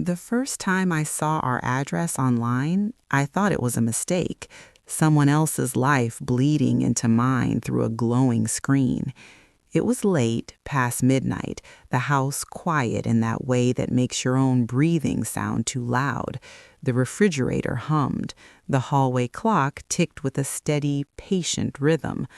The first time I saw our address online, I thought it was a mistake. Someone else's life bleeding into mine through a glowing screen. It was late, past midnight, the house quiet in that way that makes your own breathing sound too loud. The refrigerator hummed. The hallway clock ticked with a steady, patient rhythm.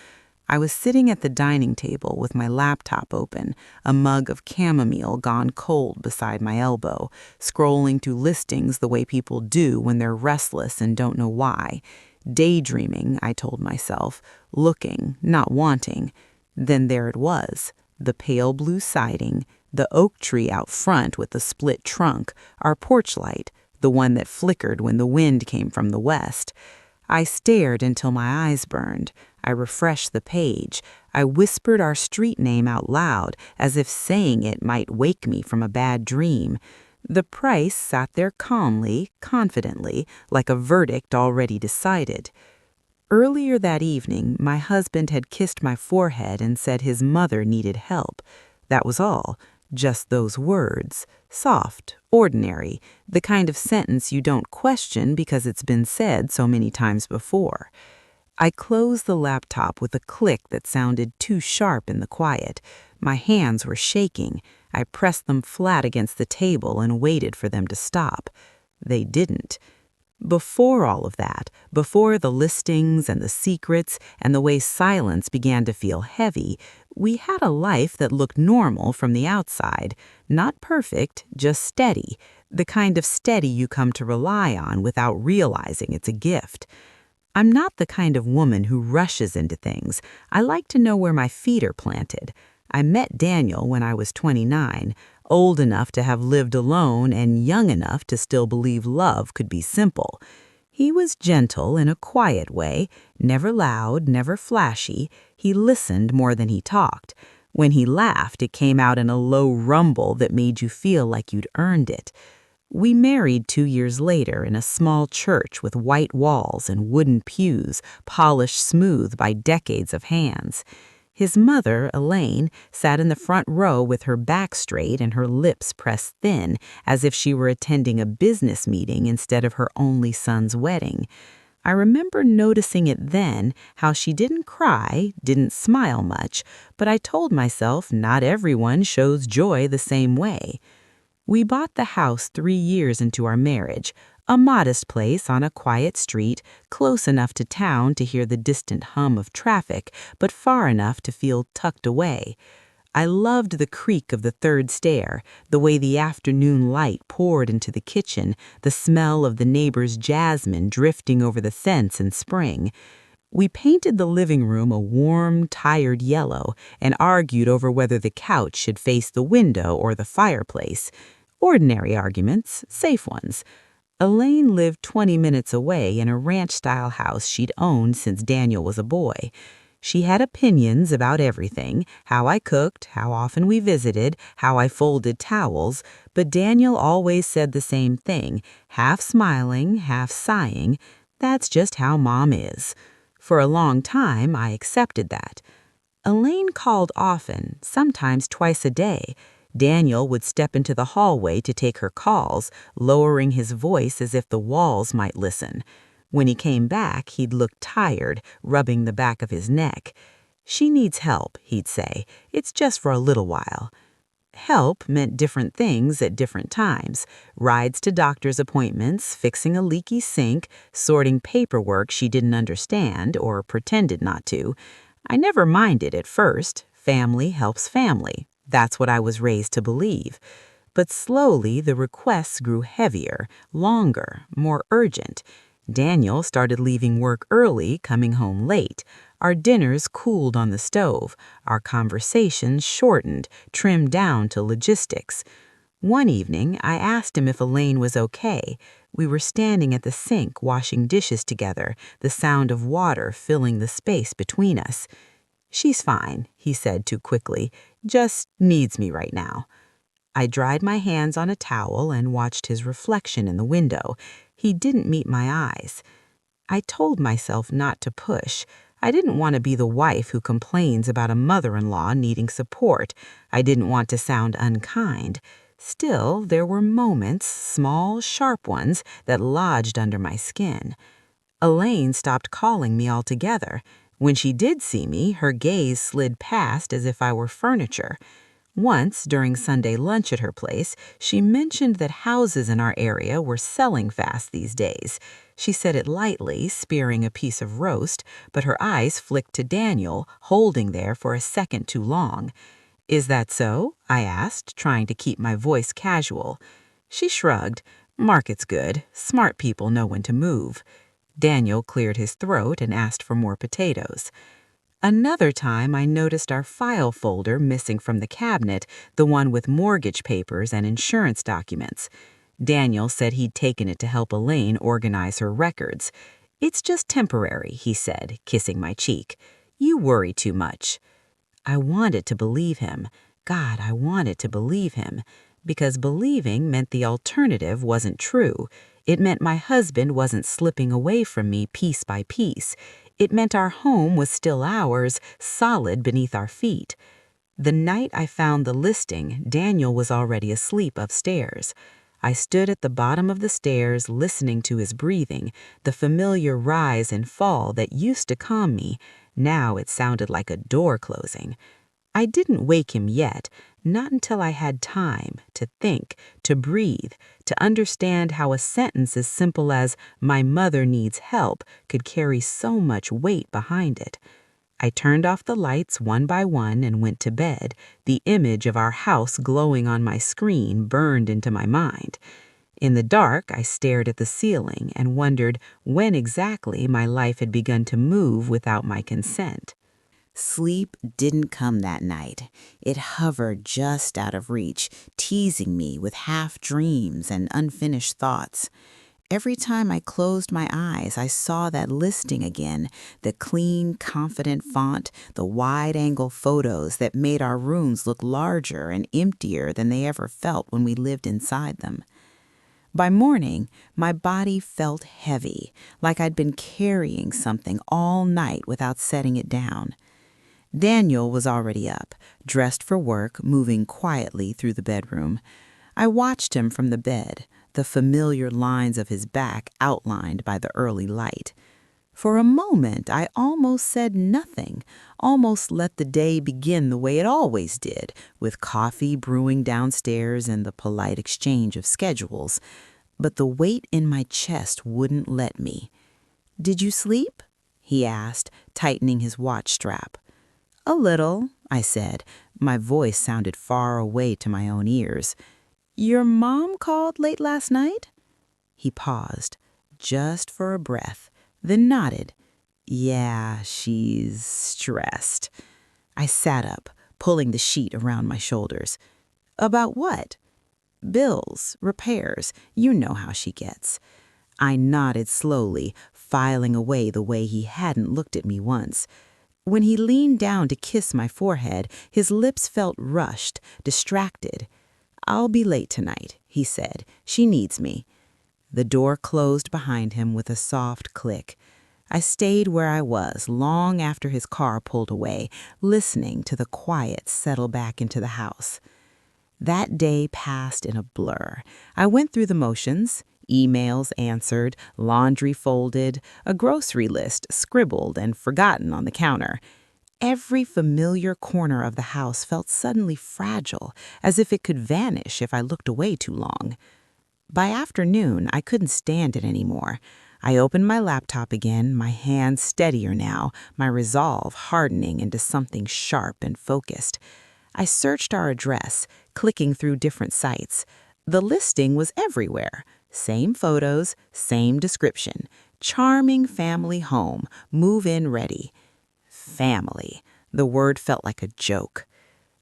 I was sitting at the dining table with my laptop open, a mug of chamomile gone cold beside my elbow, scrolling through listings the way people do when they're restless and don't know why. Daydreaming, I told myself, looking, not wanting. Then there it was, the pale blue siding, the oak tree out front with the split trunk, our porch light, the one that flickered when the wind came from the west. I stared until my eyes burned. I refreshed the page. I whispered our street name out loud, as if saying it might wake me from a bad dream. The price sat there calmly, confidently, like a verdict already decided. Earlier that evening, my husband had kissed my forehead and said his mother needed help. That was all. Just those words. Soft, ordinary, the kind of sentence you don't question because it's been said so many times before. I closed the laptop with a click that sounded too sharp in the quiet. My hands were shaking. I pressed them flat against the table and waited for them to stop. They didn't. Before all of that, before the listings and the secrets and the way silence began to feel heavy, we had a life that looked normal from the outside. Not perfect, just steady. The kind of steady you come to rely on without realizing it's a gift. I'm not the kind of woman who rushes into things. I like to know where my feet are planted. I met Daniel when I was 29, old enough to have lived alone and young enough to still believe love could be simple. He was gentle in a quiet way, never loud, never flashy. He listened more than he talked. When he laughed, it came out in a low rumble that made you feel like you'd earned it. We married 2 years later in a small church with white walls and wooden pews, polished smooth by decades of hands. His mother, Elaine, sat in the front row with her back straight and her lips pressed thin, as if she were attending a business meeting instead of her only son's wedding. I remember noticing it then, how she didn't cry, didn't smile much, but I told myself not everyone shows joy the same way. We bought the house 3 years into our marriage, a modest place on a quiet street, close enough to town to hear the distant hum of traffic, but far enough to feel tucked away. I loved the creak of the third stair, the way the afternoon light poured into the kitchen, the smell of the neighbor's jasmine drifting over the fence in spring. We painted the living room a warm, tired yellow and argued over whether the couch should face the window or the fireplace. Ordinary arguments, safe ones. Elaine lived 20 minutes away in a ranch-style house she'd owned since Daniel was a boy. She had opinions about everything, how I cooked, how often we visited, how I folded towels, but Daniel always said the same thing, half smiling, half sighing. That's just how Mom is. For a long time, I accepted that. Elaine called often, sometimes twice a day. Daniel would step into the hallway to take her calls, lowering his voice as if the walls might listen. When he came back, he'd look tired, rubbing the back of his neck. "She needs help," he'd say. "It's just for a little while." Help meant different things at different times. Rides to doctor's appointments, fixing a leaky sink, sorting paperwork she didn't understand or pretended not to. I never minded at first. Family helps family. That's what I was raised to believe. But slowly the requests grew heavier, longer, more urgent. Daniel started leaving work early, coming home late. Our dinners cooled on the stove. Our conversations shortened, trimmed down to logistics. One evening, I asked him if Elaine was okay. We were standing at the sink washing dishes together, the sound of water filling the space between us. "She's fine," he said too quickly. "Just needs me right now." I dried my hands on a towel and watched his reflection in the window. He didn't meet my eyes. I told myself not to push. I didn't want to be the wife who complains about a mother-in-law needing support. I didn't want to sound unkind. Still, there were moments, small, sharp ones, that lodged under my skin. Elaine stopped calling me altogether. When she did see me, her gaze slid past as if I were furniture. Once, during Sunday lunch at her place, she mentioned that houses in our area were selling fast these days. She said it lightly, spearing a piece of roast, but her eyes flicked to Daniel, holding there for a second too long. "Is that so?" I asked, trying to keep my voice casual. She shrugged. "Market's good. Smart people know when to move." Daniel cleared his throat and asked for more potatoes. Another time, I noticed our file folder missing from the cabinet, the one with mortgage papers and insurance documents. Daniel said he'd taken it to help Elaine organize her records. "It's just temporary," he said, kissing my cheek. "You worry too much." I wanted to believe him. God, I wanted to believe him. Because believing meant the alternative wasn't true. It meant my husband wasn't slipping away from me piece by piece. It meant our home was still ours, solid beneath our feet. The night I found the listing, Daniel was already asleep upstairs. I stood at the bottom of the stairs listening to his breathing, the familiar rise and fall that used to calm me. Now it sounded like a door closing. I didn't wake him yet, not until I had time to think, to breathe, to understand how a sentence as simple as "my mother needs help" could carry so much weight behind it. I turned off the lights one by one and went to bed, the image of our house glowing on my screen burned into my mind. In the dark, I stared at the ceiling and wondered when exactly my life had begun to move without my consent. Sleep didn't come that night. It hovered just out of reach, teasing me with half dreams and unfinished thoughts. Every time I closed my eyes, I saw that listing again, the clean, confident font, the wide-angle photos that made our rooms look larger and emptier than they ever felt when we lived inside them. By morning, my body felt heavy, like I'd been carrying something all night without setting it down. Daniel was already up, dressed for work, moving quietly through the bedroom. I watched him from the bed, the familiar lines of his back outlined by the early light. For a moment, I almost said nothing, almost let the day begin the way it always did, with coffee brewing downstairs and the polite exchange of schedules. But the weight in my chest wouldn't let me. "Did you sleep?" he asked, tightening his watch strap. "A little," I said. My voice sounded far away to my own ears. "Your mom called late last night?" He paused, just for a breath, then nodded. "Yeah, she's stressed." I sat up, pulling the sheet around my shoulders. "About what?" "Bills, repairs, you know how she gets." I nodded slowly, filing away the way he hadn't looked at me once. When he leaned down to kiss my forehead, his lips felt rushed, distracted. "I'll be late tonight," he said. "She needs me." The door closed behind him with a soft click. I stayed where I was long after his car pulled away, listening to the quiet settle back into the house. That day passed in a blur. I went through the motions. Emails answered, laundry folded, a grocery list scribbled and forgotten on the counter. Every familiar corner of the house felt suddenly fragile, as if it could vanish if I looked away too long. By afternoon, I couldn't stand it anymore. I opened my laptop again, my hands steadier now, my resolve hardening into something sharp and focused. I searched our address, clicking through different sites. The listing was everywhere. Same photos, same description. Charming family home, move-in ready. Family. The word felt like a joke.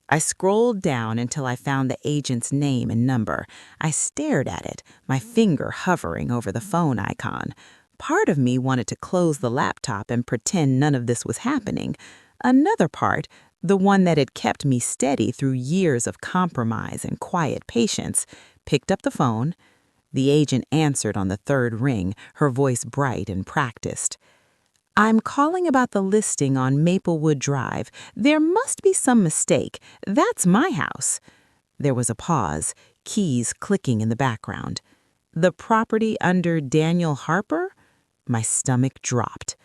I scrolled down until I found the agent's name and number. I stared at it, my finger hovering over the phone icon. Part of me wanted to close the laptop and pretend none of this was happening. Another part, the one that had kept me steady through years of compromise and quiet patience, picked up the phone. The agent answered on the third ring, her voice bright and practiced. "I'm calling about the listing on Maplewood Drive. There must be some mistake. That's my house." There was a pause, keys clicking in the background. The property under Daniel Harper? My stomach dropped.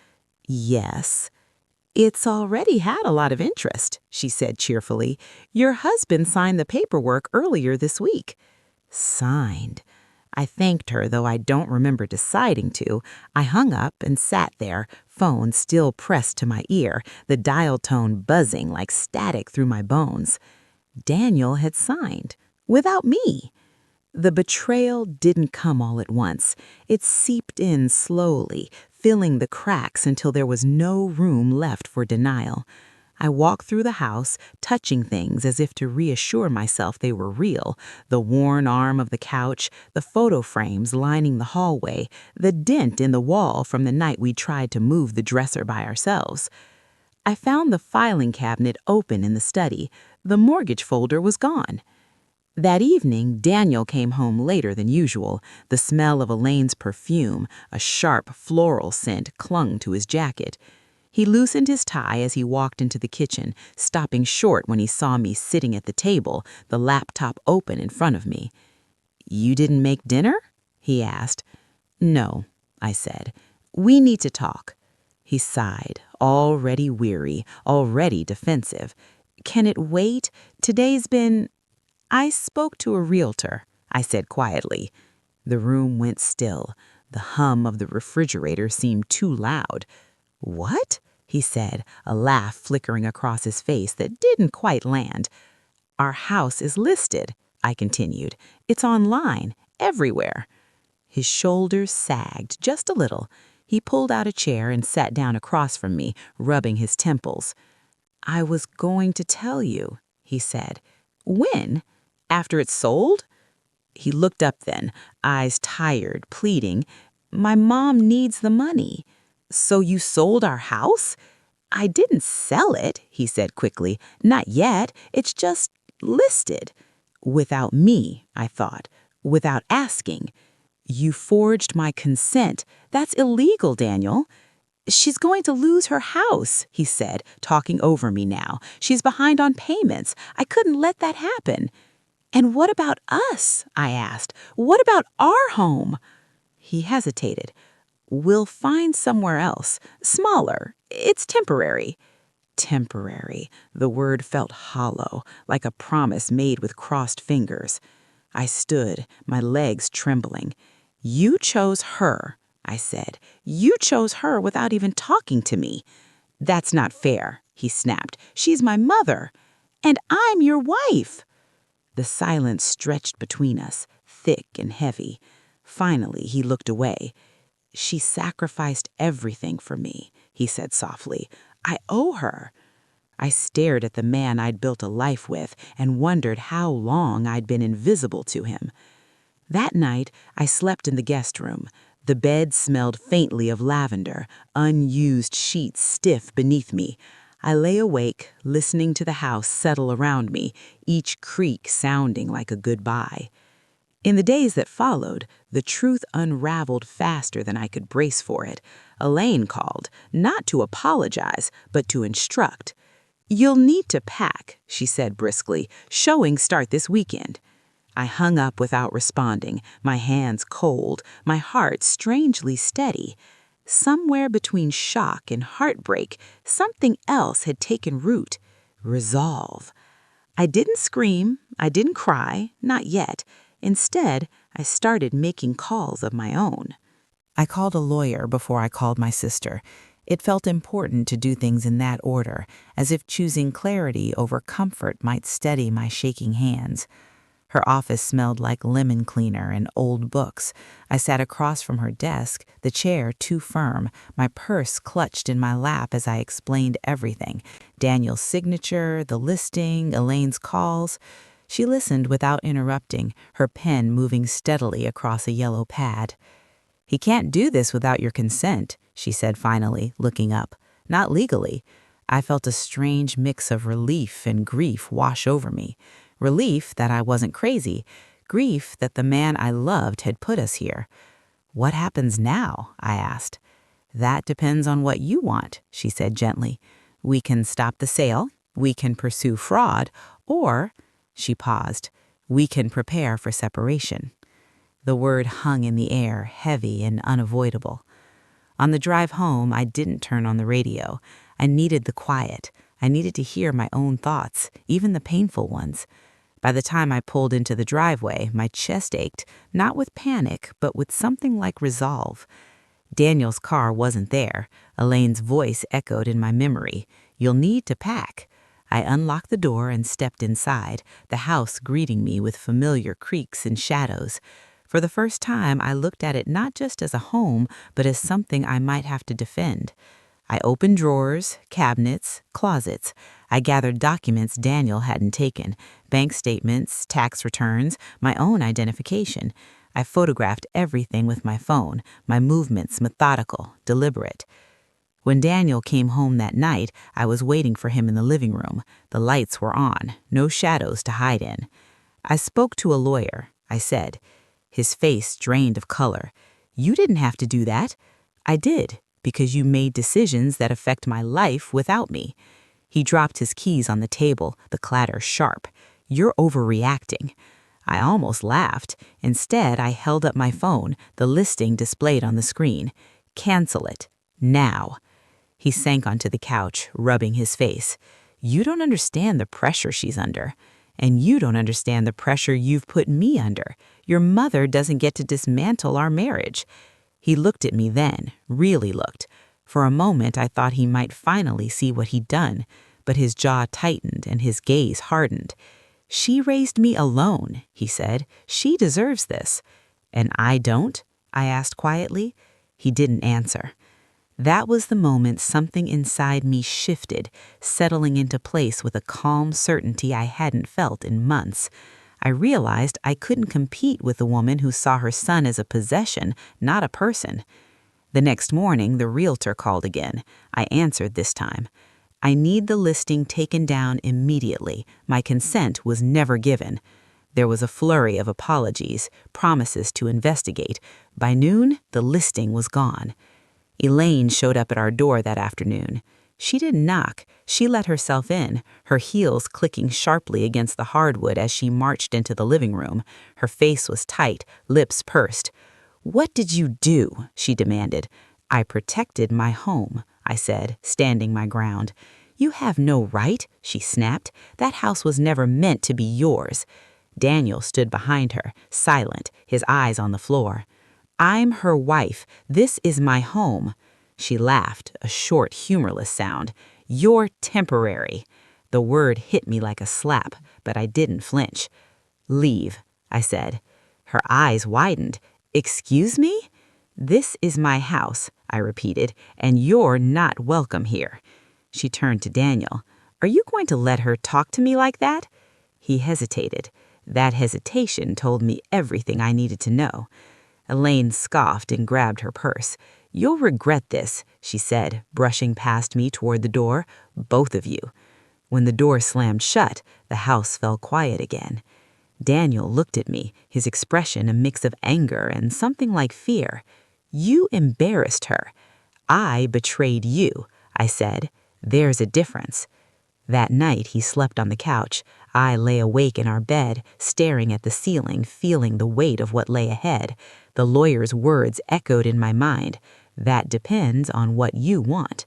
Yes. It's already had a lot of interest, she said cheerfully. Your husband signed the paperwork earlier this week. Signed. I thanked her, though I don't remember deciding to. I hung up and sat there, phone still pressed to my ear, the dial tone buzzing like static through my bones. Daniel had signed. Without me. The betrayal didn't come all at once. It seeped in slowly, filling the cracks until there was no room left for denial. I walked through the house, touching things as if to reassure myself they were real. The worn arm of the couch, the photo frames lining the hallway, the dent in the wall from the night we tried to move the dresser by ourselves. I found the filing cabinet open in the study. The mortgage folder was gone. That evening, Daniel came home later than usual. The smell of Elaine's perfume, a sharp floral scent, clung to his jacket. He loosened his tie as he walked into the kitchen, stopping short when he saw me sitting at the table, the laptop open in front of me. "You didn't make dinner?" he asked. "No," I said. "We need to talk." He sighed, already weary, already defensive. "Can it wait? Today's been—" "I spoke to a realtor," I said quietly. The room went still. The hum of the refrigerator seemed too loud. "What?" he said, a laugh flickering across his face that didn't quite land. "Our house is listed," I continued. "It's online, everywhere." His shoulders sagged just a little. He pulled out a chair and sat down across from me, rubbing his temples. "I was going to tell you," he said. "When? After it's sold?" He looked up then, eyes tired, pleading. "My mom needs the money." "So you sold our house?" "I didn't sell it," he said quickly. "Not yet. It's just listed." Without me, I thought. Without asking. "You forged my consent. That's illegal, Daniel." "She's going to lose her house," he said, talking over me now. "She's behind on payments. I couldn't let that happen." "And what about us?" I asked. "What about our home?" He hesitated. "We'll find somewhere else. Smaller. It's temporary." Temporary. The word felt hollow, like a promise made with crossed fingers. I stood, my legs trembling. "You chose her," I said. "You chose her without even talking to me." "That's not fair," he snapped. "She's my mother." "And I'm your wife." The silence stretched between us, thick and heavy. Finally, he looked away. "She sacrificed everything for me," he said softly. "I owe her." I stared at the man I'd built a life with and wondered how long I'd been invisible to him. That night, I slept in the guest room. The bed smelled faintly of lavender, unused sheets stiff beneath me. I lay awake, listening to the house settle around me, each creak sounding like a goodbye. In the days that followed, the truth unraveled faster than I could brace for it. Elaine called, not to apologize, but to instruct. "You'll need to pack," she said briskly. "Showings start this weekend." I hung up without responding, my hands cold, my heart strangely steady. Somewhere between shock and heartbreak, something else had taken root. Resolve. I didn't scream, I didn't cry, not yet. Instead, I started making calls of my own. I called a lawyer before I called my sister. It felt important to do things in that order, as if choosing clarity over comfort might steady my shaking hands. Her office smelled like lemon cleaner and old books. I sat across from her desk, the chair too firm, my purse clutched in my lap as I explained everything. Daniel's signature, the listing, Elaine's calls. She listened without interrupting, her pen moving steadily across a yellow pad. "He can't do this without your consent," she said finally, looking up. "Not legally." I felt a strange mix of relief and grief wash over me. Relief that I wasn't crazy. Grief that the man I loved had put us here. "What happens now?" I asked. "That depends on what you want," she said gently. "We can stop the sale, we can pursue fraud, or—" She paused. We can prepare for separation. The word hung in the air, heavy and unavoidable. On the drive home, I didn't turn on the radio. I needed the quiet. I needed to hear my own thoughts, even the painful ones. By the time I pulled into the driveway, my chest ached, not with panic, but with something like resolve. Daniel's car wasn't there. Elaine's voice echoed in my memory. "You'll need to pack." I unlocked the door and stepped inside, the house greeting me with familiar creaks and shadows. For the first time, I looked at it not just as a home, but as something I might have to defend. I opened drawers, cabinets, closets. I gathered documents Daniel hadn't taken, bank statements, tax returns, my own identification. I photographed everything with my phone, my movements methodical, deliberate. When Daniel came home that night, I was waiting for him in the living room. The lights were on, no shadows to hide in. I spoke to a lawyer, I said. His face drained of color. "You didn't have to do that." "I did, because you made decisions that affect my life without me." He dropped his keys on the table, the clatter sharp. "You're overreacting." I almost laughed. Instead, I held up my phone, the listing displayed on the screen. "Cancel it. Now." He sank onto the couch, rubbing his face. "You don't understand the pressure she's under. And you don't understand the pressure you've put me under. Your mother doesn't get to dismantle our marriage." He looked at me then, really looked. For a moment, I thought he might finally see what he'd done, but his jaw tightened and his gaze hardened. "She raised me alone," he said. "She deserves this." "And I don't?" I asked quietly. He didn't answer. That was the moment something inside me shifted, settling into place with a calm certainty I hadn't felt in months. I realized I couldn't compete with a woman who saw her son as a possession, not a person. The next morning, the realtor called again. I answered this time. "I need the listing taken down immediately. My consent was never given." There was a flurry of apologies, promises to investigate. By noon, the listing was gone. Elaine showed up at our door that afternoon. She didn't knock. She let herself in, her heels clicking sharply against the hardwood as she marched into the living room. Her face was tight, lips pursed. "What did you do?" she demanded. "I protected my home," I said, standing my ground. "You have no right," she snapped. "That house was never meant to be yours." Daniel stood behind her, silent, his eyes on the floor. "I'm her wife. This is my home." She laughed, a short, humorless sound. "You're temporary." The word hit me like a slap, but I didn't flinch. "Leave," I said. Her eyes widened. "Excuse me?" "This is my house," I repeated, "and you're not welcome here." She turned to Daniel. "Are you going to let her talk to me like that?" He hesitated. That hesitation told me everything I needed to know. Elaine scoffed and grabbed her purse. "You'll regret this," she said, brushing past me toward the door. "Both of you." When the door slammed shut, the house fell quiet again. Daniel looked at me, his expression a mix of anger and something like fear. "You embarrassed her." "I betrayed you," I said. "There's a difference." That night he slept on the couch. I lay awake in our bed, staring at the ceiling, feeling the weight of what lay ahead. The lawyer's words echoed in my mind. "That depends on what you want."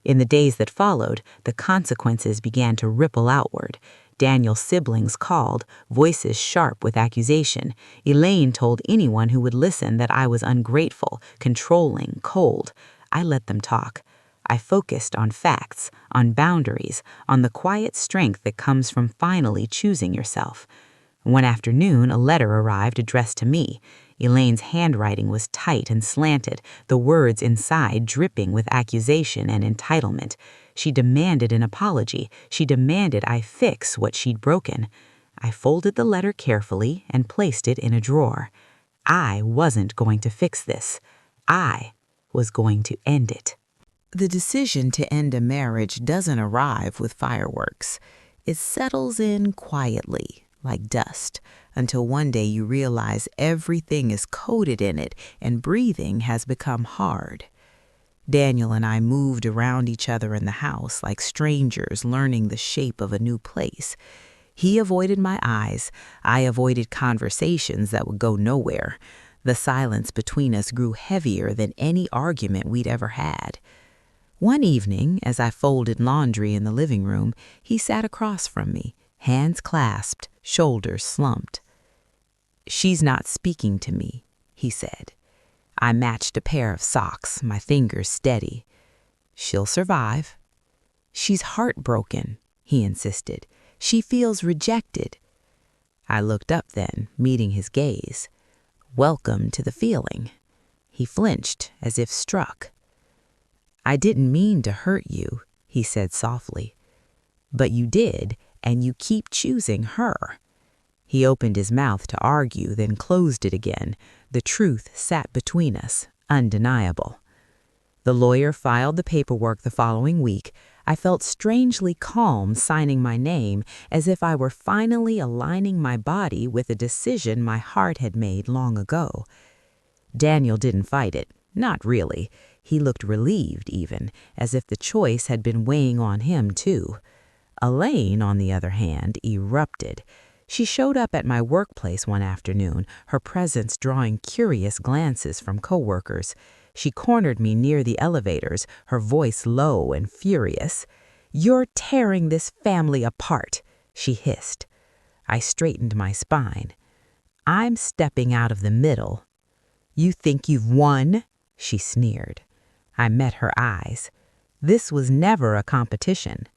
In the days that followed, the consequences began to ripple outward. Daniel's siblings called, voices sharp with accusation. Elaine told anyone who would listen that I was ungrateful, controlling, cold. I let them talk. I focused on facts, on boundaries, on the quiet strength that comes from finally choosing yourself. One afternoon, a letter arrived addressed to me. Elaine's handwriting was tight and slanted, the words inside dripping with accusation and entitlement. She demanded an apology. She demanded I fix what she'd broken. I folded the letter carefully and placed it in a drawer. I wasn't going to fix this. I was going to end it. The decision to end a marriage doesn't arrive with fireworks. It settles in quietly, like dust, until one day you realize everything is coated in it and breathing has become hard. Daniel and I moved around each other in the house like strangers learning the shape of a new place. He avoided my eyes. I avoided conversations that would go nowhere. The silence between us grew heavier than any argument we'd ever had. One evening, as I folded laundry in the living room, he sat across from me, hands clasped, shoulders slumped. "She's not speaking to me," he said. I matched a pair of socks, my fingers steady. "She'll survive." "She's heartbroken," he insisted. "She feels rejected." I looked up then, meeting his gaze. "Welcome to the feeling." He flinched, as if struck. "I didn't mean to hurt you," he said softly. "But you did, and you keep choosing her." He opened his mouth to argue, then closed it again. The truth sat between us, undeniable. The lawyer filed the paperwork the following week. I felt strangely calm signing my name, as if I were finally aligning my body with a decision my heart had made long ago. Daniel didn't fight it, not really. He looked relieved even, as if the choice had been weighing on him too. Elaine, on the other hand, erupted. She showed up at my workplace one afternoon, her presence drawing curious glances from coworkers. She cornered me near the elevators, her voice low and furious. "You're tearing this family apart," she hissed. I straightened my spine. "I'm stepping out of the middle." "You think you've won?" she sneered. I met her eyes. This was never a competition.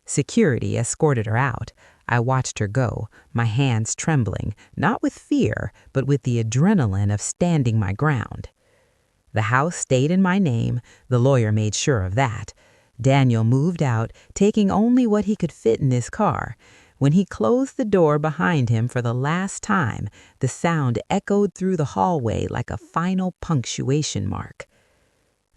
Security escorted her out. I watched her go, my hands trembling, not with fear, but with the adrenaline of standing my ground. The house stayed in my name. The lawyer made sure of that. Daniel moved out, taking only what he could fit in his car. When he closed the door behind him for the last time, the sound echoed through the hallway like a final punctuation mark.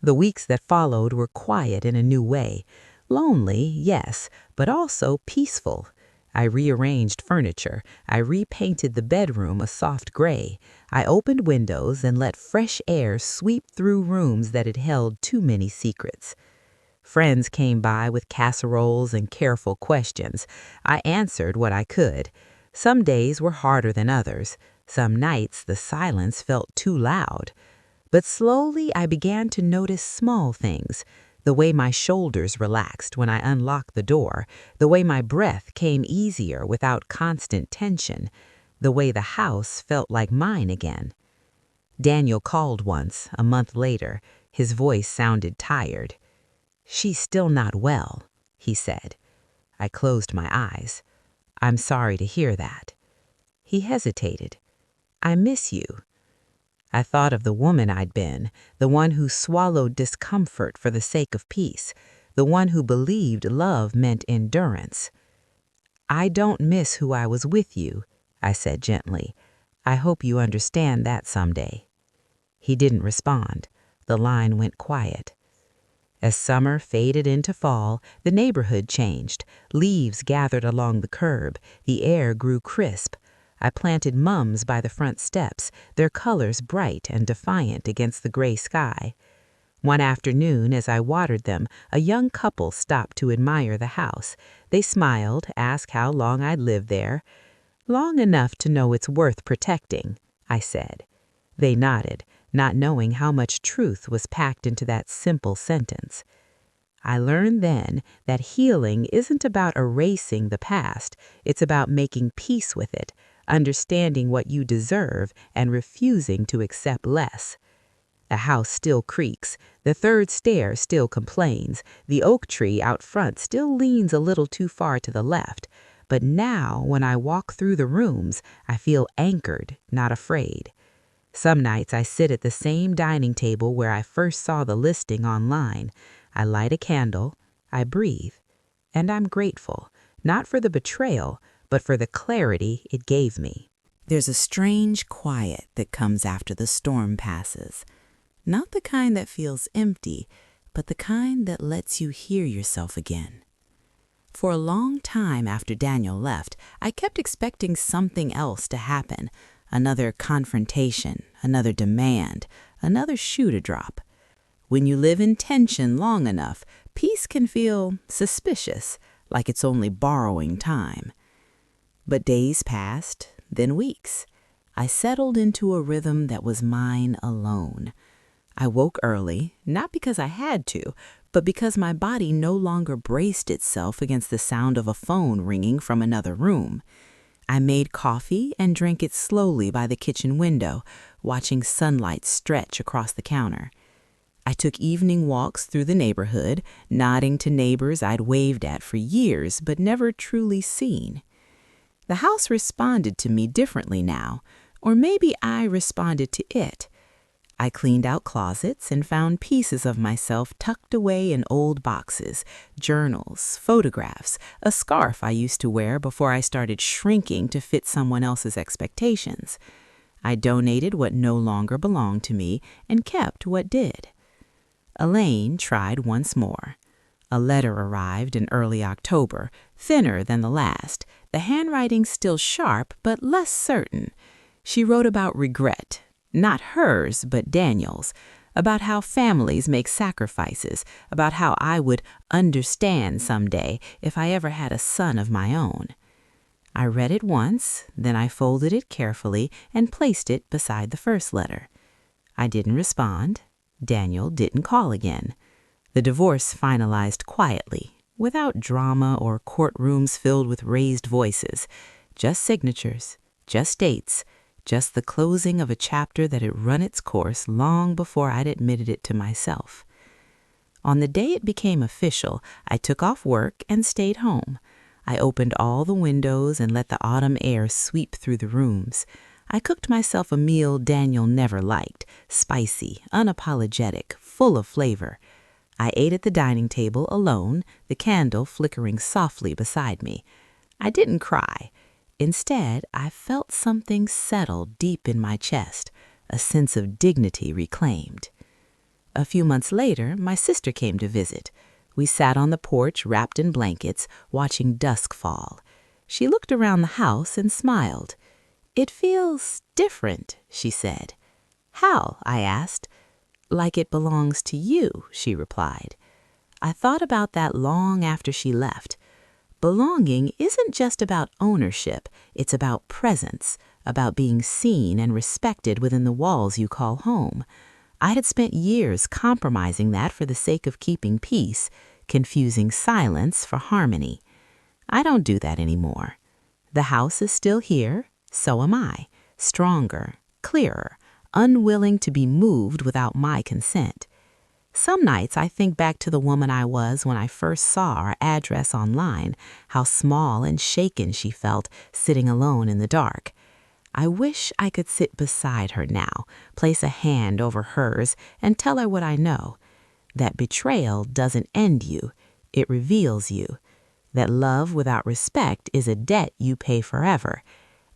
The weeks that followed were quiet in a new way. Lonely, yes, but also peaceful. I rearranged furniture. I repainted the bedroom a soft gray. I opened windows and let fresh air sweep through rooms that had held too many secrets. Friends came by with casseroles and careful questions. I answered what I could. Some days were harder than others. Some nights the silence felt too loud. But slowly I began to notice small things. The way my shoulders relaxed when I unlocked the door, the way my breath came easier without constant tension, the way the house felt like mine again. Daniel called once, a month later. His voice sounded tired. "She's still not well," he said. I closed my eyes. "I'm sorry to hear that." He hesitated. "I miss you." I thought of the woman I'd been, the one who swallowed discomfort for the sake of peace, the one who believed love meant endurance. "I don't miss who I was with you," I said gently. "I hope you understand that someday." He didn't respond. The line went quiet. As summer faded into fall, the neighborhood changed. Leaves gathered along the curb. The air grew crisp. I planted mums by the front steps, their colors bright and defiant against the gray sky. One afternoon, as I watered them, a young couple stopped to admire the house. They smiled, asked how long I'd lived there. "Long enough to know it's worth protecting," I said. They nodded, not knowing how much truth was packed into that simple sentence. I learned then that healing isn't about erasing the past. It's about making peace with it, understanding what you deserve and refusing to accept less. The house still creaks. The third stair still complains. The oak tree out front still leans a little too far to the left. But now, when I walk through the rooms, I feel anchored, not afraid. Some nights I sit at the same dining table where I first saw the listing online. I light a candle, I breathe, and I'm grateful, not for the betrayal, but for the clarity it gave me. There's a strange quiet that comes after the storm passes. Not the kind that feels empty, but the kind that lets you hear yourself again. For a long time after Daniel left, I kept expecting something else to happen. Another confrontation, another demand, another shoe to drop. When you live in tension long enough, peace can feel suspicious, like it's only borrowing time. But days passed, then weeks. I settled into a rhythm that was mine alone. I woke early, not because I had to, but because my body no longer braced itself against the sound of a phone ringing from another room. I made coffee and drank it slowly by the kitchen window, watching sunlight stretch across the counter. I took evening walks through the neighborhood, nodding to neighbors I'd waved at for years but never truly seen. The house responded to me differently now, or maybe I responded to it. I cleaned out closets and found pieces of myself tucked away in old boxes, journals, photographs, a scarf I used to wear before I started shrinking to fit someone else's expectations. I donated what no longer belonged to me and kept what did. Elaine tried once more. A letter arrived in early October, thinner than the last, the handwriting still sharp but less certain. She wrote about regret, not hers but Daniel's, about how families make sacrifices, about how I would understand someday if I ever had a son of my own. I read it once, then I folded it carefully and placed it beside the first letter. I didn't respond. Daniel didn't call again. The divorce finalized quietly, without drama or courtrooms filled with raised voices. Just signatures, just dates, just the closing of a chapter that had run its course long before I'd admitted it to myself. On the day it became official, I took off work and stayed home. I opened all the windows and let the autumn air sweep through the rooms. I cooked myself a meal Daniel never liked, spicy, unapologetic, full of flavor. I ate at the dining table alone, the candle flickering softly beside me. I didn't cry. Instead, I felt something settle deep in my chest, a sense of dignity reclaimed. A few months later, my sister came to visit. We sat on the porch wrapped in blankets, watching dusk fall. She looked around the house and smiled. "It feels different," she said. "How?" I asked. "Like it belongs to you," she replied. I thought about that long after she left. Belonging isn't just about ownership, it's about presence, about being seen and respected within the walls you call home. I had spent years compromising that for the sake of keeping peace, confusing silence for harmony. I don't do that anymore. The house is still here, so am I, stronger, clearer, unwilling to be moved without my consent. Some nights I think back to the woman I was when I first saw our address online, how small and shaken she felt sitting alone in the dark. I wish I could sit beside her now, place a hand over hers, and tell her what I know. That betrayal doesn't end you, it reveals you. That love without respect is a debt you pay forever.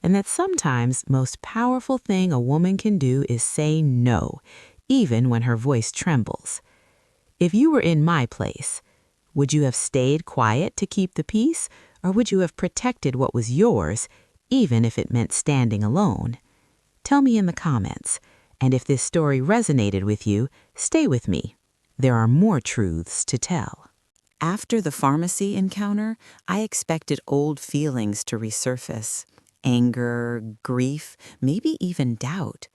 And that sometimes most powerful thing a woman can do is say no, even when her voice trembles. If you were in my place, would you have stayed quiet to keep the peace, or would you have protected what was yours, even if it meant standing alone? Tell me in the comments, and if this story resonated with you, stay with me. There are more truths to tell. After the pharmacy encounter, I expected old feelings to resurface. Anger, grief, maybe even doubt.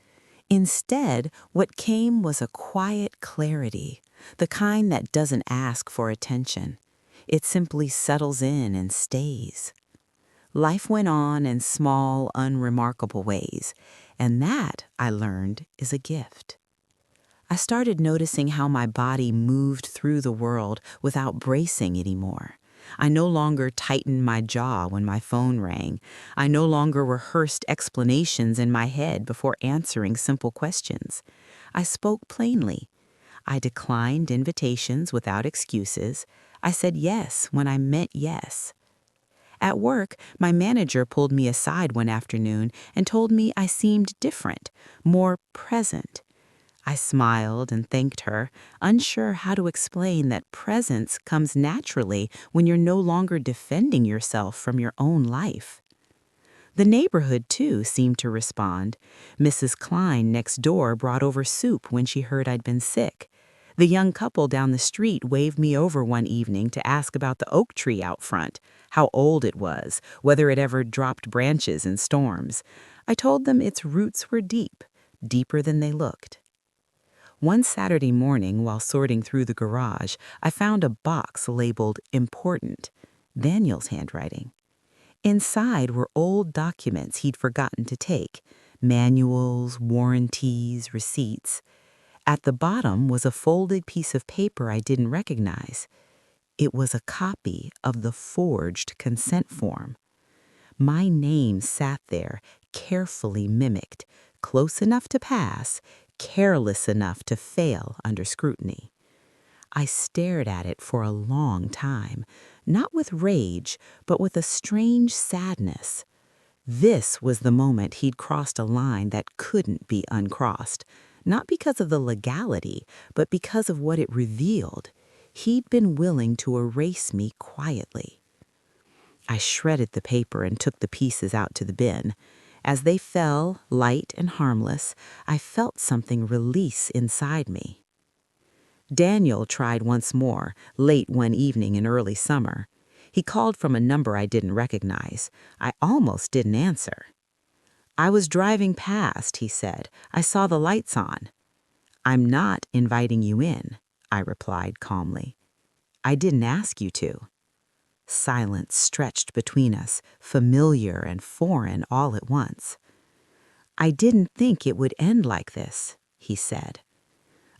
Instead, what came was a quiet clarity, the kind that doesn't ask for attention. It simply settles in and stays. Life went on in small, unremarkable ways, and that, I learned, is a gift. I started noticing how my body moved through the world without bracing anymore. I no longer tightened my jaw when my phone rang. I no longer rehearsed explanations in my head before answering simple questions. I spoke plainly. I declined invitations without excuses. I said yes when I meant yes. At work, my manager pulled me aside one afternoon and told me I seemed different, more present. I smiled and thanked her, unsure how to explain that presence comes naturally when you're no longer defending yourself from your own life. The neighborhood, too, seemed to respond. Mrs. Klein next door brought over soup when she heard I'd been sick. The young couple down the street waved me over one evening to ask about the oak tree out front, how old it was, whether it ever dropped branches in storms. I told them its roots were deep, deeper than they looked. One Saturday morning, while sorting through the garage, I found a box labeled Important, Daniel's handwriting. Inside were old documents he'd forgotten to take, manuals, warranties, receipts. At the bottom was a folded piece of paper I didn't recognize. It was a copy of the forged consent form. My name sat there, carefully mimicked, close enough to pass, careless enough to fail under scrutiny. I stared at it for a long time, not with rage, but with a strange sadness. This was the moment he'd crossed a line that couldn't be uncrossed, not because of the legality, but because of what it revealed. He'd been willing to erase me quietly. I shredded the paper and took the pieces out to the bin. As they fell, light and harmless, I felt something release inside me. Daniel tried once more, late one evening in early summer. He called from a number I didn't recognize. I almost didn't answer. "I was driving past," he said. "I saw the lights on." "I'm not inviting you in," I replied calmly. "I didn't ask you to." Silence stretched between us, familiar and foreign all at once. "I didn't think it would end like this," he said.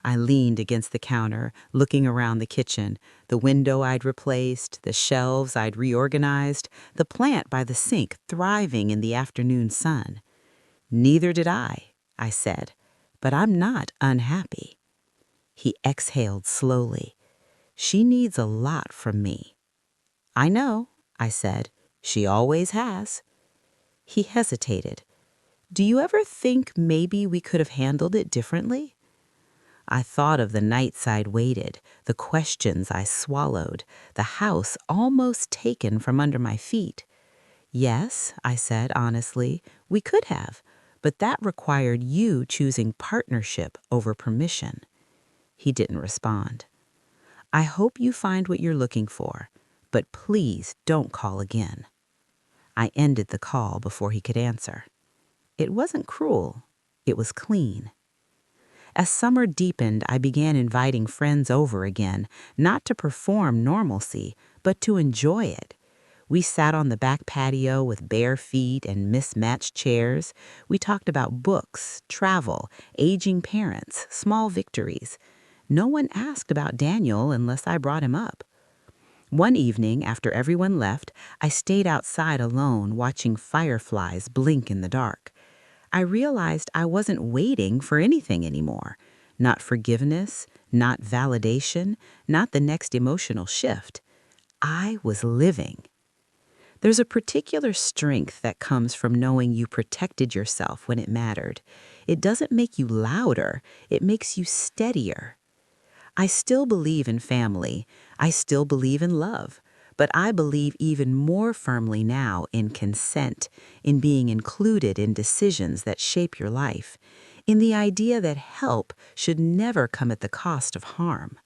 I leaned against the counter, looking around the kitchen, the window I'd replaced, the shelves I'd reorganized, the plant by the sink thriving in the afternoon sun. "Neither did I said, "but I'm not unhappy." He exhaled slowly. "She needs a lot from me." "I know," I said. "She always has." He hesitated. "Do you ever think maybe we could have handled it differently?" I thought of the nights I'd waited, the questions I swallowed, the house almost taken from under my feet. "Yes," I said honestly, "we could have, but that required you choosing partnership over permission." He didn't respond. "I hope you find what you're looking for, but please don't call again." I ended the call before he could answer. It wasn't cruel. It was clean. As summer deepened, I began inviting friends over again, not to perform normalcy, but to enjoy it. We sat on the back patio with bare feet and mismatched chairs. We talked about books, travel, aging parents, small victories. No one asked about Daniel unless I brought him up. One evening, after everyone left, I stayed outside alone watching fireflies blink in the dark. I realized I wasn't waiting for anything anymore. Not forgiveness, not validation, not the next emotional shift. I was living. There's a particular strength that comes from knowing you protected yourself when it mattered. It doesn't make you louder, it makes you steadier. I still believe in family. I still believe in love. But I believe even more firmly now in consent, in being included in decisions that shape your life, in the idea that help should never come at the cost of harm.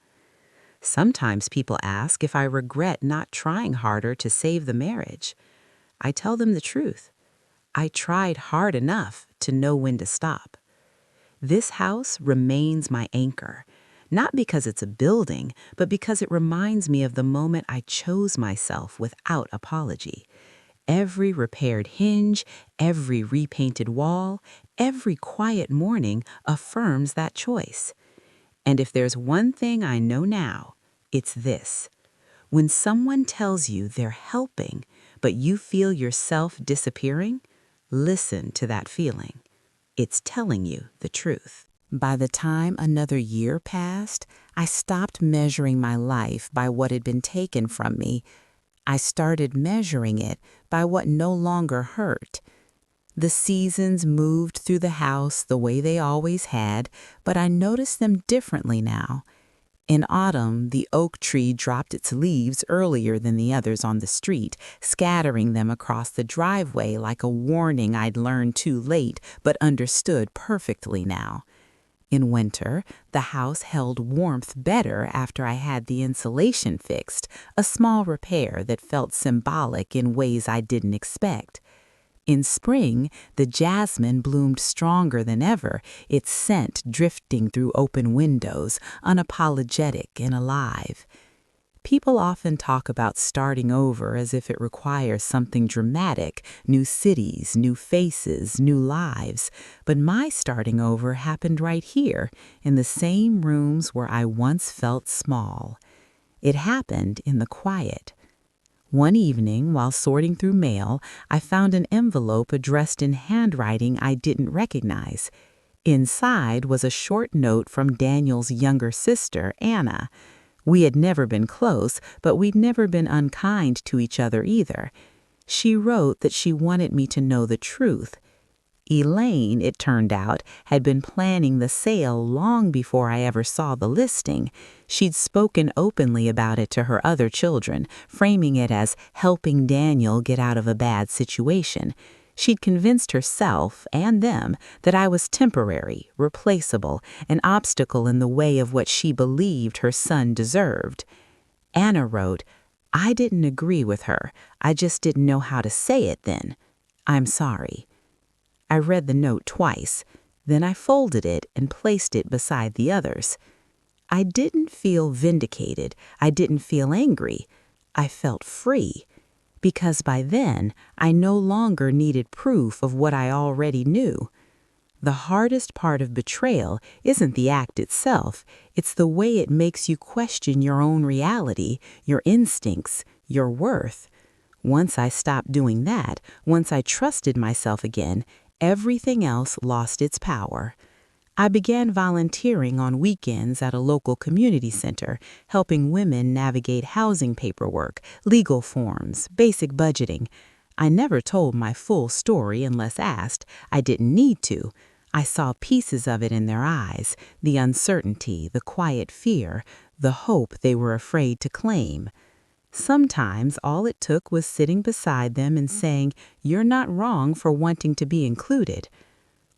Sometimes people ask if I regret not trying harder to save the marriage. I tell them the truth. I tried hard enough to know when to stop. This house remains my anchor. Not because it's a building, but because it reminds me of the moment I chose myself without apology. Every repaired hinge, every repainted wall, every quiet morning affirms that choice. And if there's one thing I know now, it's this. When someone tells you they're helping, but you feel yourself disappearing, listen to that feeling. It's telling you the truth. By the time another year passed, I stopped measuring my life by what had been taken from me. I started measuring it by what no longer hurt. The seasons moved through the house the way they always had, but I noticed them differently now. In autumn, the oak tree dropped its leaves earlier than the others on the street, scattering them across the driveway like a warning I'd learned too late but understood perfectly now. In winter, the house held warmth better after I had the insulation fixed, a small repair that felt symbolic in ways I didn't expect. In spring, the jasmine bloomed stronger than ever, its scent drifting through open windows, unapologetic and alive. People often talk about starting over as if it requires something dramatic, new cities, new faces, new lives. But my starting over happened right here, in the same rooms where I once felt small. It happened in the quiet. One evening, while sorting through mail, I found an envelope addressed in handwriting I didn't recognize. Inside was a short note from Daniel's younger sister, Anna. We had never been close, but we'd never been unkind to each other either. She wrote that she wanted me to know the truth. Elaine, it turned out, had been planning the sale long before I ever saw the listing. She'd spoken openly about it to her other children, framing it as helping Daniel get out of a bad situation. She'd convinced herself and them that I was temporary, replaceable, an obstacle in the way of what she believed her son deserved. Anna wrote, "I didn't agree with her. I just didn't know how to say it then. I'm sorry." I read the note twice. Then I folded it and placed it beside the others. I didn't feel vindicated. I didn't feel angry. I felt free. Because by then, I no longer needed proof of what I already knew. The hardest part of betrayal isn't the act itself. It's the way it makes you question your own reality, your instincts, your worth. Once I stopped doing that, once I trusted myself again, everything else lost its power. I began volunteering on weekends at a local community center, helping women navigate housing paperwork, legal forms, basic budgeting. I never told my full story unless asked. I didn't need to. I saw pieces of it in their eyes, the uncertainty, the quiet fear, the hope they were afraid to claim. Sometimes all it took was sitting beside them and saying, "You're not wrong for wanting to be included."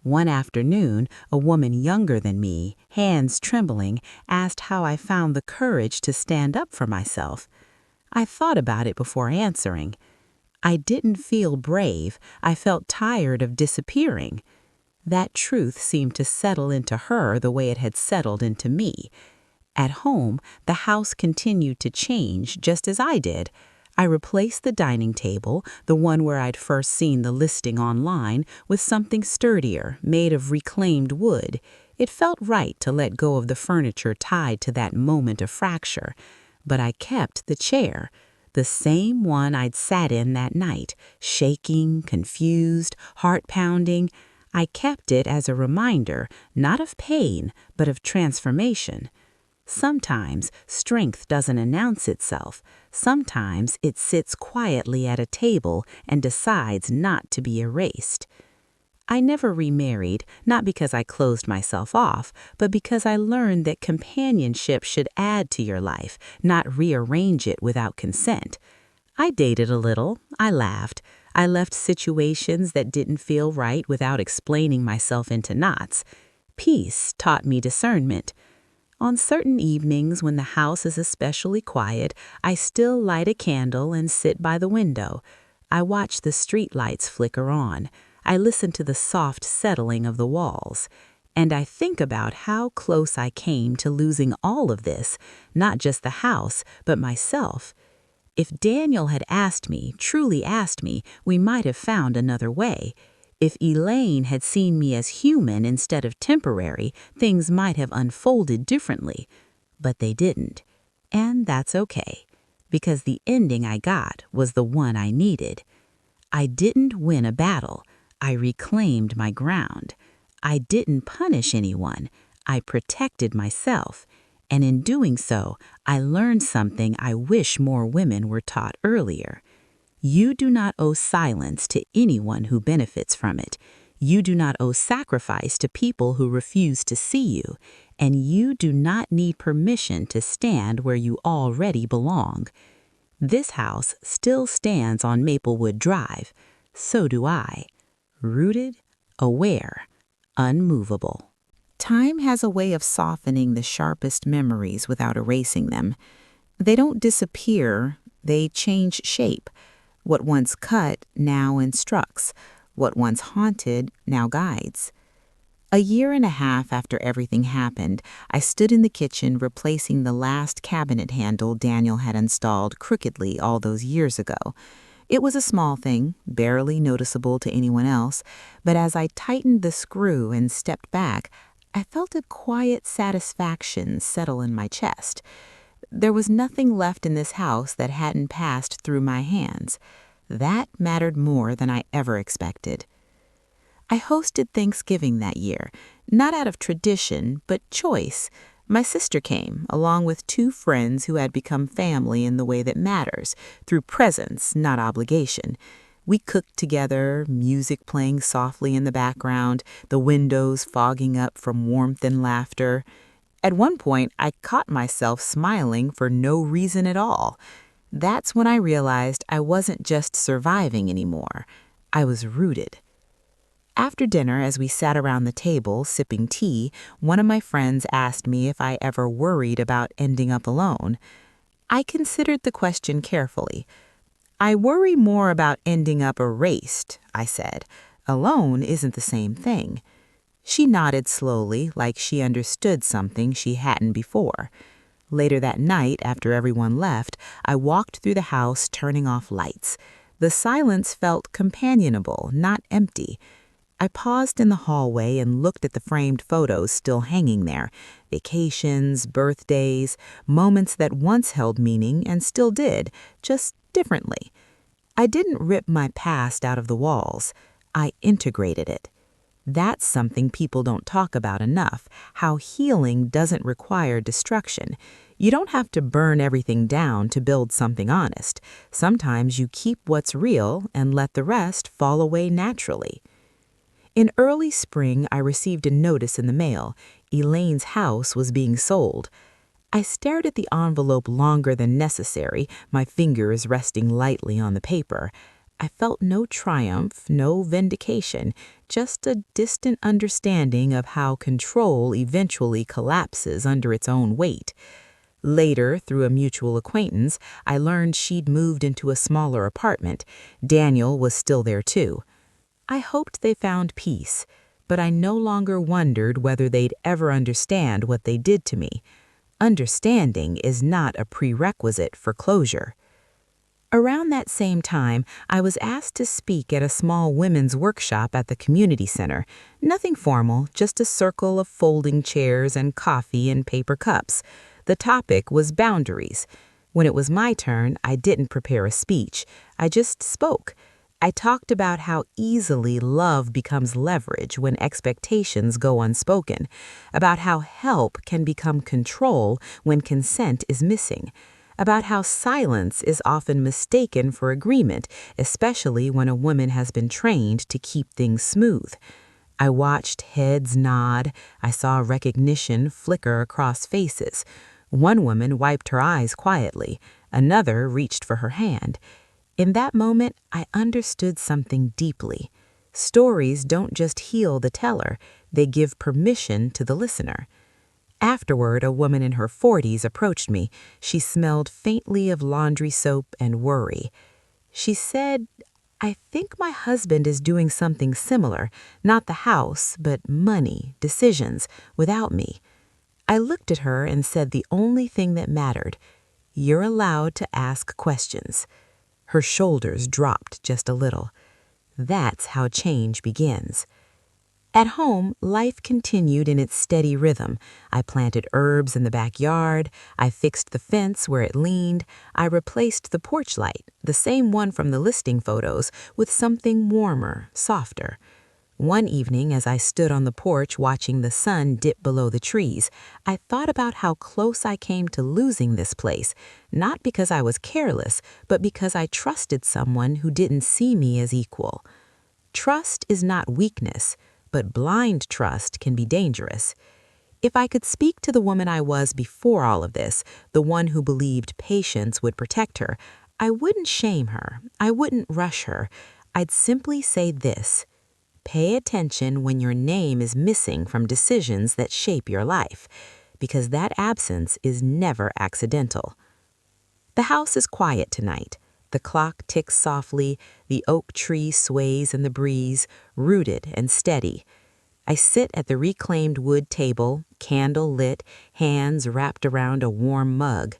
One afternoon, a woman younger than me, hands trembling, asked how I found the courage to stand up for myself. I thought about it before answering. I didn't feel brave. I felt tired of disappearing. That truth seemed to settle into her the way it had settled into me. At home, the house continued to change just as I did. I replaced the dining table, the one where I'd first seen the listing online, with something sturdier, made of reclaimed wood. It felt right to let go of the furniture tied to that moment of fracture. But I kept the chair, the same one I'd sat in that night, shaking, confused, heart pounding. I kept it as a reminder, not of pain, but of transformation. Sometimes strength doesn't announce itself. Sometimes it sits quietly at a table and decides not to be erased. I never remarried, not because I closed myself off, but because I learned that companionship should add to your life, not rearrange it without consent. I dated a little. I laughed. I left situations that didn't feel right without explaining myself into knots. Peace taught me discernment. On certain evenings when the house is especially quiet, I still light a candle and sit by the window. I watch the street lights flicker on. I listen to the soft settling of the walls. And I think about how close I came to losing all of this, not just the house, but myself. If Daniel had asked me, truly asked me, we might have found another way. If Elaine had seen me as human instead of temporary, things might have unfolded differently. But they didn't. And that's okay, because the ending I got was the one I needed. I didn't win a battle. I reclaimed my ground. I didn't punish anyone. I protected myself. And in doing so, I learned something I wish more women were taught earlier. You do not owe silence to anyone who benefits from it. You do not owe sacrifice to people who refuse to see you. And you do not need permission to stand where you already belong. This house still stands on Maplewood Drive. So do I. Rooted, aware, unmovable. Time has a way of softening the sharpest memories without erasing them. They don't disappear, they change shape. What once cut now instructs. What once haunted now guides. A year and a half after everything happened, I stood in the kitchen replacing the last cabinet handle Daniel had installed crookedly all those years ago. It was a small thing, barely noticeable to anyone else, but as I tightened the screw and stepped back, I felt a quiet satisfaction settle in my chest. There was nothing left in this house that hadn't passed through my hands. That mattered more than I ever expected. I hosted Thanksgiving that year, not out of tradition, but choice. My sister came, along with two friends who had become family in the way that matters, through presence, not obligation. We cooked together, music playing softly in the background, the windows fogging up from warmth and laughter. At one point, I caught myself smiling for no reason at all. That's when I realized I wasn't just surviving anymore. I was rooted. After dinner, as we sat around the table sipping tea, one of my friends asked me if I ever worried about ending up alone. I considered the question carefully. I worry more about ending up erased, I said. Alone isn't the same thing. She nodded slowly, like she understood something she hadn't before. Later that night, after everyone left, I walked through the house, turning off lights. The silence felt companionable, not empty. I paused in the hallway and looked at the framed photos still hanging there. Vacations, birthdays, moments that once held meaning and still did, just differently. I didn't rip my past out of the walls. I integrated it. That's something people don't talk about enough, how healing doesn't require destruction. You don't have to burn everything down to build something honest. Sometimes you keep what's real and let the rest fall away naturally. In early spring, I received a notice in the mail. Elaine's house was being sold. I stared at the envelope longer than necessary, my fingers resting lightly on the paper. I felt no triumph, no vindication, just a distant understanding of how control eventually collapses under its own weight. Later, through a mutual acquaintance, I learned she'd moved into a smaller apartment. Daniel was still there too. I hoped they found peace, but I no longer wondered whether they'd ever understand what they did to me. Understanding is not a prerequisite for closure. Around that same time, I was asked to speak at a small women's workshop at the community center. Nothing formal, just a circle of folding chairs and coffee in paper cups. The topic was boundaries. When it was my turn, I didn't prepare a speech. I just spoke. I talked about how easily love becomes leverage when expectations go unspoken, about how help can become control when consent is missing, about how silence is often mistaken for agreement, especially when a woman has been trained to keep things smooth. I watched heads nod. I saw recognition flicker across faces. One woman wiped her eyes quietly. Another reached for her hand. In that moment, I understood something deeply. Stories don't just heal the teller, they give permission to the listener. Afterward, a woman in her 40s approached me. She smelled faintly of laundry soap and worry. She said, "I think my husband is doing something similar, not the house, but money, decisions, without me." I looked at her and said the only thing that mattered: "You're allowed to ask questions." Her shoulders dropped just a little. That's how change begins. At home, life continued in its steady rhythm. I planted herbs in the backyard. I fixed the fence where it leaned. I replaced the porch light, the same one from the listing photos, with something warmer, softer. One evening, as I stood on the porch watching the sun dip below the trees, I thought about how close I came to losing this place, not because I was careless, but because I trusted someone who didn't see me as equal. Trust is not weakness, but blind trust can be dangerous. If I could speak to the woman I was before all of this, the one who believed patience would protect her, I wouldn't shame her. I wouldn't rush her. I'd simply say this: Pay attention when your name is missing from decisions that shape your life, because that absence is never accidental. The house is quiet tonight. The clock ticks softly, the oak tree sways in the breeze, rooted and steady. I sit at the reclaimed wood table, candle lit, hands wrapped around a warm mug.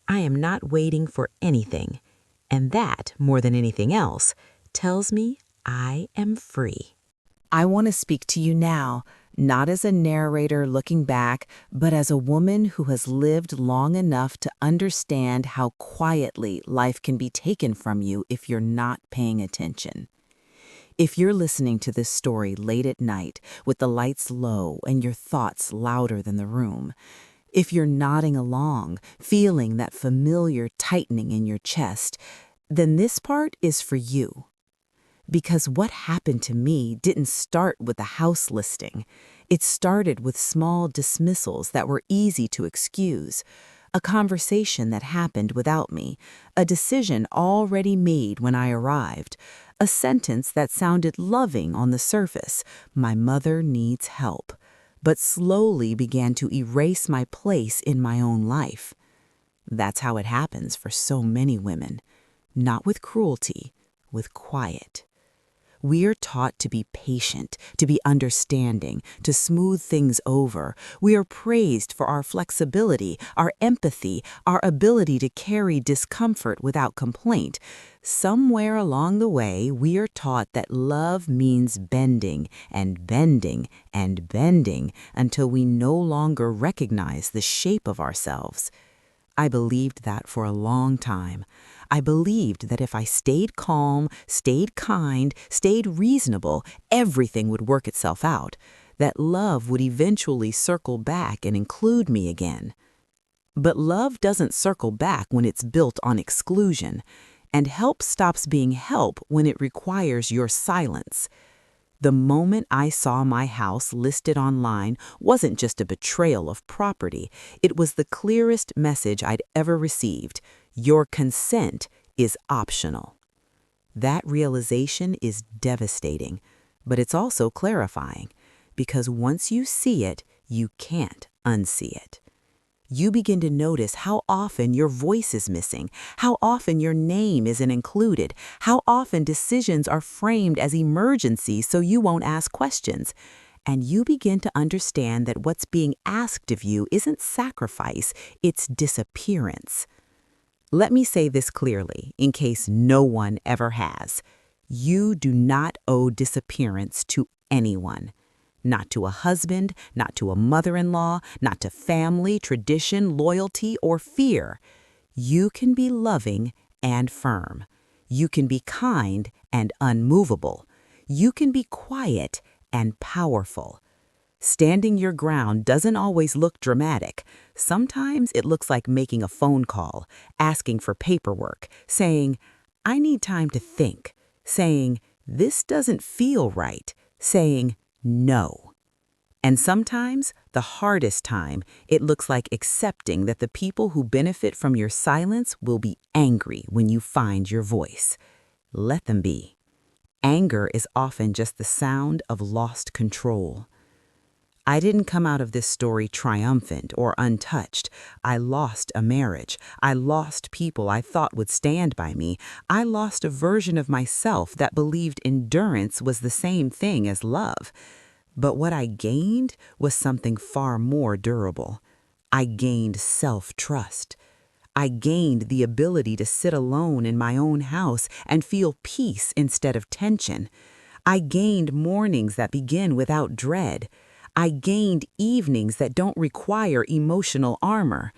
I am not waiting for anything, and that, more than anything else, tells me I am free. I want to speak to you now, not as a narrator looking back, but as a woman who has lived long enough to understand how quietly life can be taken from you if you're not paying attention. If you're listening to this story late at night with the lights low and your thoughts louder than the room, if you're nodding along, feeling that familiar tightening in your chest, then this part is for you. Because what happened to me didn't start with a house listing. It started with small dismissals that were easy to excuse, a conversation that happened without me, a decision already made when I arrived, a sentence that sounded loving on the surface, "My mother needs help," but slowly began to erase my place in my own life. That's how it happens for so many women, not with cruelty, with quiet. We are taught to be patient, to be understanding, to smooth things over. We are praised for our flexibility, our empathy, our ability to carry discomfort without complaint. Somewhere along the way, we are taught that love means bending and bending and bending until we no longer recognize the shape of ourselves. I believed that for a long time. I believed that if I stayed calm, stayed kind, stayed reasonable, everything would work itself out, that love would eventually circle back and include me again. But love doesn't circle back when it's built on exclusion, and help stops being help when it requires your silence. The moment I saw my house listed online wasn't just a betrayal of property. It was the clearest message I'd ever received. Your consent is optional. That realization is devastating, but it's also clarifying, because once you see it, you can't unsee it. You begin to notice how often your voice is missing, how often your name isn't included, how often decisions are framed as emergencies so you won't ask questions. And you begin to understand that what's being asked of you isn't sacrifice, it's disappearance. Let me say this clearly, in case no one ever has. You do not owe disappearance to anyone. Not to a husband, not to a mother-in-law, not to family, tradition, loyalty, or fear. You can be loving and firm. You can be kind and unmovable. You can be quiet and powerful. Standing your ground doesn't always look dramatic. Sometimes it looks like making a phone call, asking for paperwork, saying, "I need time to think," saying, "This doesn't feel right," saying, "No." And sometimes, the hardest time, it looks like accepting that the people who benefit from your silence will be angry when you find your voice. Let them be. Anger is often just the sound of lost control. I didn't come out of this story triumphant or untouched. I lost a marriage. I lost people I thought would stand by me. I lost a version of myself that believed endurance was the same thing as love. But what I gained was something far more durable. I gained self-trust. I gained the ability to sit alone in my own house and feel peace instead of tension. I gained mornings that begin without dread. I gained evenings that don't require emotional armor.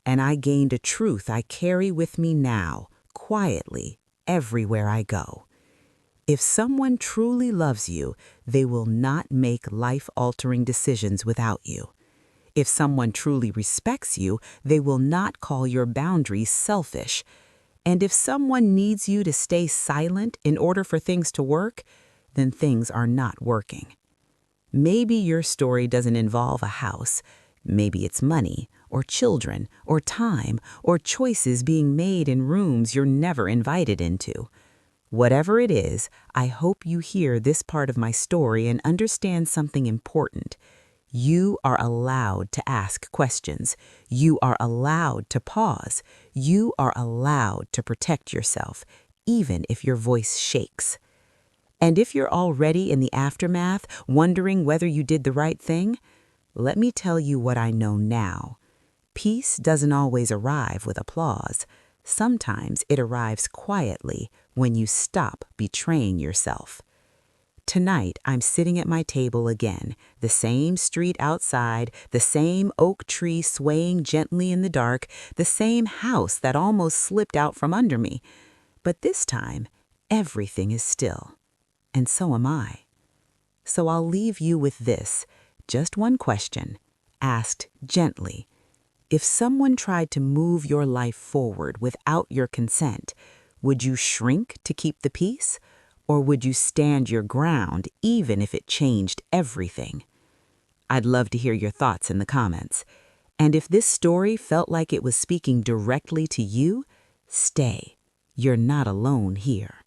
And I gained a truth I carry with me now, quietly, everywhere I go. If someone truly loves you, they will not make life-altering decisions without you. If someone truly respects you, they will not call your boundaries selfish. And if someone needs you to stay silent in order for things to work, then things are not working. Maybe your story doesn't involve a house. Maybe it's money, or children, or time, or choices being made in rooms you're never invited into. Whatever it is, I hope you hear this part of my story and understand something important. You are allowed to ask questions. You are allowed to pause. You are allowed to protect yourself, even if your voice shakes. And if you're already in the aftermath, wondering whether you did the right thing, let me tell you what I know now. Peace doesn't always arrive with applause. Sometimes it arrives quietly when you stop betraying yourself. Tonight, I'm sitting at my table again, the same street outside, the same oak tree swaying gently in the dark, the same house that almost slipped out from under me. But this time, everything is still. And so am I. So I'll leave you with this, just one question, asked gently. If someone tried to move your life forward without your consent, would you shrink to keep the peace? Or would you stand your ground even if it changed everything? I'd love to hear your thoughts in the comments. And if this story felt like it was speaking directly to you, stay. You're not alone here.